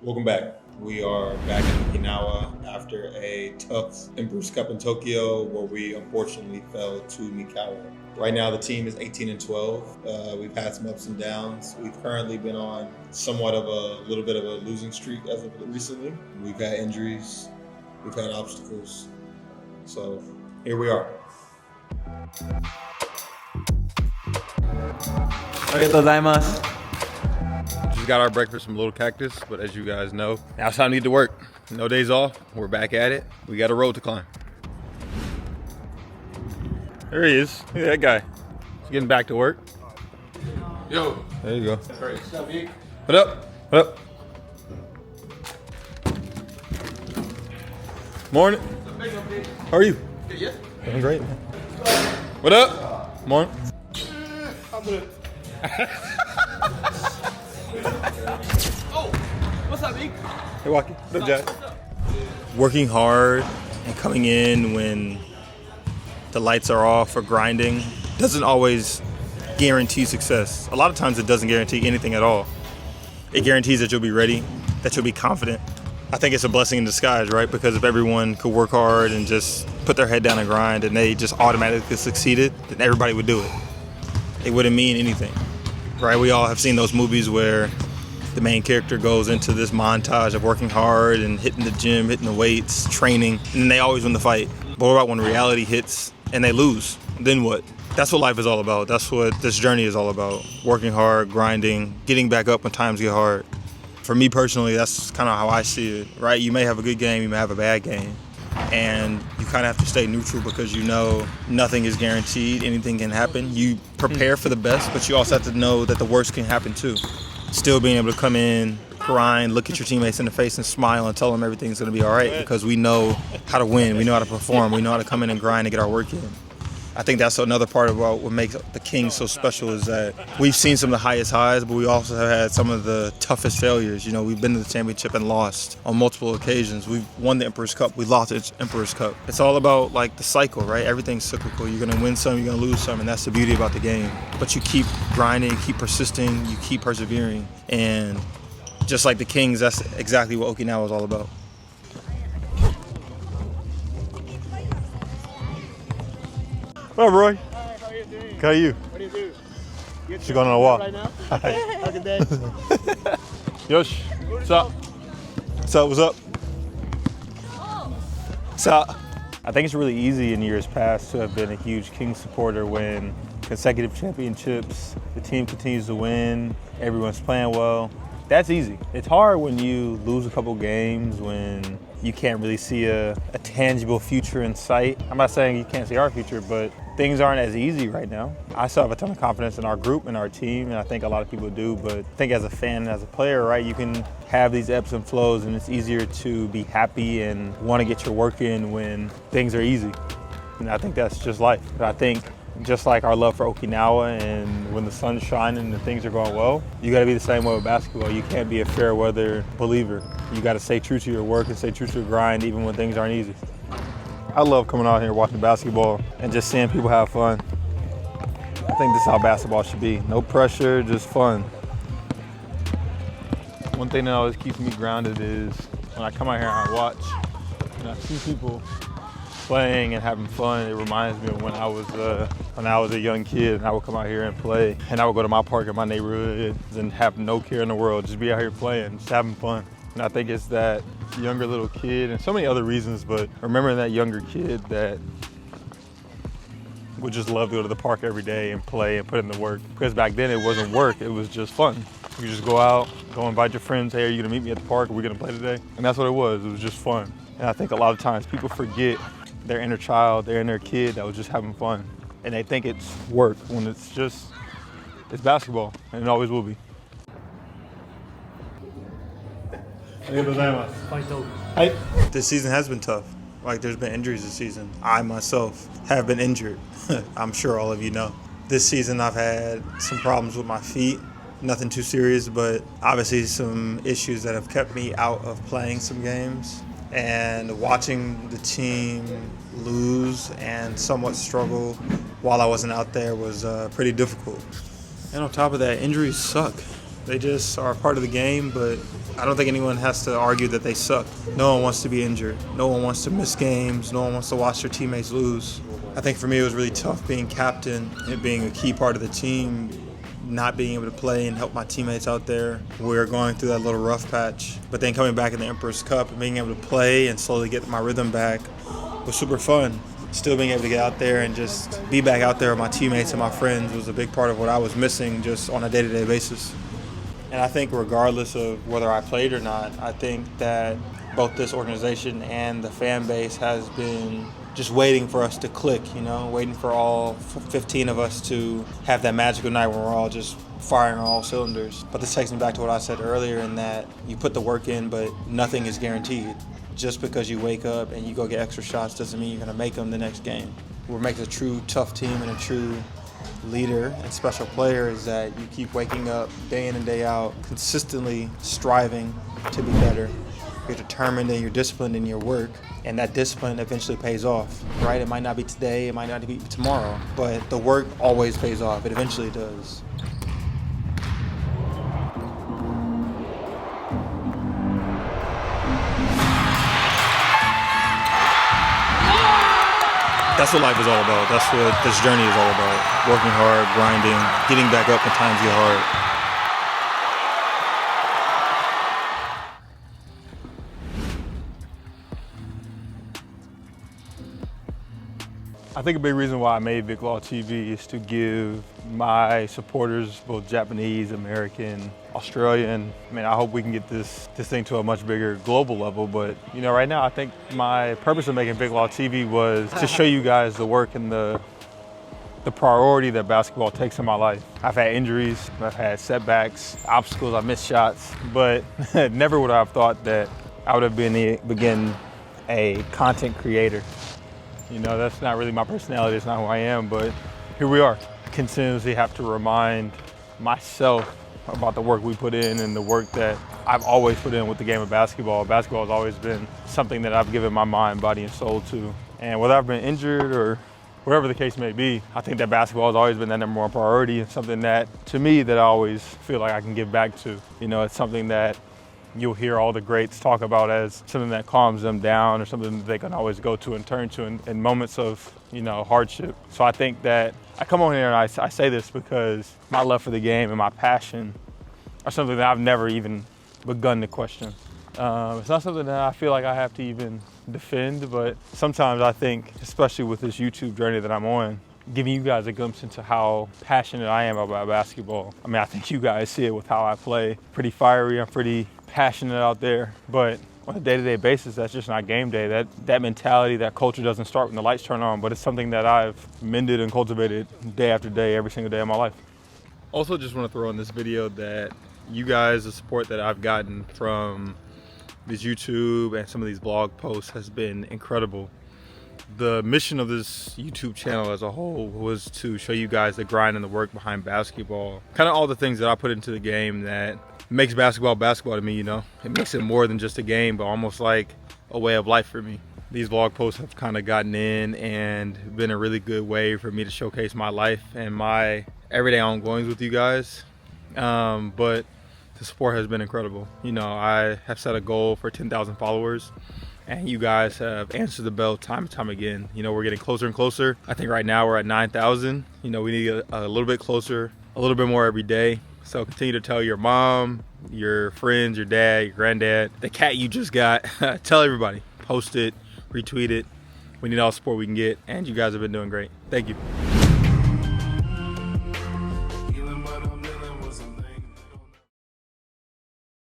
Welcome back. We are back in Okinawa after a tough Emperor's Cup in Tokyo where we unfortunately fell to Mikawa. Right now the team is 18-12. We've had some ups and downs. We've currently been on somewhat of a little bit of a losing streak as of recently. We've had injuries, we've had obstacles. So here we are. ありがとうございます。 Just got our breakfast from Little Cactus, but as you guys know, now it's time to get to work. No days off. We're back at it. We got a road to climb. There he is. Look at that guy. He's getting back to work. Yo. There you go. That's right. What's up, Vic? What up? What up? Morning. How are you? Good, yeah. Doing great, man. What up? Morning. Oh, what's up, Vic? Hey, Walkie. What up, Jack? Working hard and coming in when the lights are off or grinding doesn't always guarantee success. A lot of times it doesn't guarantee anything at all. It guarantees that you'll be ready, that you'll be confident. I think it's a blessing in disguise, right? Because if everyone could work hard and just put their head down and grind and they just automatically succeeded, then everybody would do it. It wouldn't mean anything, right? We all have seen those movies where the main character goes into this montage of working hard and hitting the gym, hitting the weights, training, and then they always win the fight. But what about when reality hits and they lose? Then what? That's what life is all about. That's what this journey is all about. Working hard, grinding, getting back up when times get hard. For me personally, that's kind of how I see it, right? You may have a good game, you may have a bad game. And you kind of have to stay neutral because you know nothing is guaranteed, anything can happen. You prepare for the best, but you also have to know that the worst can happen too. Still being able to come in, grind, look at your teammates in the face and smile and tell them everything's gonna be all right because we know how to win, we know how to perform, we know how to come in and grind and get our work in. I think that's another part about what makes the Kings so special is that we've seen some of the highest highs, but we also have had some of the toughest failures. You know, we've been to the championship and lost on multiple occasions. We've won the Emperor's Cup, we lost the Emperor's Cup. It's all about like the cycle, right? Everything's cyclical. You're gonna win some, you're gonna lose some, and that's the beauty about the game. But you keep grinding, you keep persisting, you keep persevering. And just like the Kings, that's exactly what Okinawa is all about. What up, Roy? Hi, how are you doing? How are you? What do you do? You She's going on a walk. right now? Have a good day. Yosh, what's up? What's up? What's up? What's up? I think it's really easy in years past to have been a huge Kings supporter when consecutive championships, the team continues to win, everyone's playing well. That's easy. It's hard when you lose a couple games, when you can't really see a tangible future in sight. I'm not saying you can't see our future, but things aren't as easy right now. I still have a ton of confidence in our group and our team, and I think a lot of people do, but I think as a fan and as a player, right, you can have these ebbs and flows, and it's easier to be happy and want to get your work in when things are easy. And I think that's just life. But I think just like our love for Okinawa and when the sun's shining and things are going well, you got to be the same way with basketball. You can't be a fair weather believer. You got to stay true to your work and stay true to your grind even when things aren't easy. I love coming out here watching basketball and just seeing people have fun. I think this is how basketball should be. No pressure, just fun. One thing that always keeps me grounded is when I come out here and I watch and I see people playing and having fun. It reminds me of when I was a young kid and I would come out here and play, and I would go to my park in my neighborhood and have no care in the world, just be out here playing, just having fun. And I think it's that younger little kid and so many other reasons, but remembering that younger kid that would just love to go to the park every day and play and put in the work. Because back then it wasn't work, it was just fun. You just go out, go invite your friends, hey, are you gonna meet me at the park? Are we gonna play today? And that's what it was just fun. And I think a lot of times people forget their inner child, their inner kid that was just having fun. And they think it's work when it's basketball, and it always will be. This season has been tough. Like, there's been injuries this season. I myself have been injured. I'm sure all of you know. This season I've had some problems with my feet. Nothing too serious, but obviously some issues that have kept me out of playing some games. And watching the team lose and somewhat struggle while I wasn't out there was pretty difficult. And on top of that, injuries suck. They just are a part of the game, but I don't think anyone has to argue that they suck. No one wants to be injured. No one wants to miss games. No one wants to watch their teammates lose. I think for me it was really tough being captain and being a key part of the team, not being able to play and help my teammates out there. We were going through that little rough patch. But then coming back in the Emperor's Cup and being able to play and slowly get my rhythm back was super fun. Still being able to get out there and just be back out there with my teammates and my friends was a big part of what I was missing just on a day-to-day basis. And I think regardless of whether I played or not, I think that both this organization and the fan base has been just waiting for us to click, waiting for all 15 of us to have that magical night when we're all just firing on all cylinders. But this takes me back to what I said earlier in that you put the work in, but nothing is guaranteed. Just because you wake up and you go get extra shots doesn't mean you're going to make them the next game. What makes a true tough team and a true leader and special player is that you keep waking up day in and day out, consistently striving to be better. You're determined and you're disciplined in your work, and that discipline eventually pays off, right? It might not be today, it might not be tomorrow, but the work always pays off. It eventually does. That's what life is all about. That's what this journey is all about. Working hard, grinding, getting back up when times get hard. I think a big reason why I made Big Law TV is to give my supporters, both Japanese, American, Australian, I hope we can get this thing to a much bigger global level. But right now I think my purpose of making Big Law TV was to show you guys the work and the priority that basketball takes in my life. I've had injuries, I've had setbacks, obstacles, I've missed shots, but never would I have thought that I would have begin a content creator. That's not really my personality, it's not who I am, but here we are. Continuously have to remind myself about the work we put in and the work that I've always put in with the game of basketball. Basketball has always been something that I've given my mind, body, and soul to. And whether I've been injured or whatever the case may be, I think that basketball has always been that number one priority and something that, to me, that I always feel like I can give back to. It's something that you'll hear all the greats talk about as something that calms them down or something that they can always go to and turn to in moments of, hardship. So I think that I come on here and I say this because my love for the game and my passion are something that I've never even begun to question. It's not something that I feel like I have to even defend, but sometimes I think, especially with this YouTube journey that I'm on, giving you guys a glimpse into how passionate I am about basketball. I think you guys see it with how I play. Pretty fiery, I'm pretty passionate out there, but on a day-to-day basis, that's just not game day. That mentality, that culture doesn't start when the lights turn on, but it's something that I've mended and cultivated day after day, every single day of my life. Also, just want to throw in this video that you guys, the support that I've gotten from this YouTube and some of these blog posts has been incredible. The mission of this YouTube channel as a whole was to show you guys the grind and the work behind basketball. Kind of all the things that I put into the game that makes basketball basketball to me, It makes it more than just a game, but almost like a way of life for me. These blog posts have kind of gotten in and been a really good way for me to showcase my life and my everyday ongoings with you guys. But the support has been incredible. I have set a goal for 10,000 followers. And you guys have answered the bell time and time again. We're getting closer and closer. I think right now we're at 9,000. We need to get a little bit closer, a little bit more every day. So continue to tell your mom, your friends, your dad, your granddad, the cat you just got. Tell everybody. Post it, retweet it. We need all the support we can get. And you guys have been doing great. Thank you.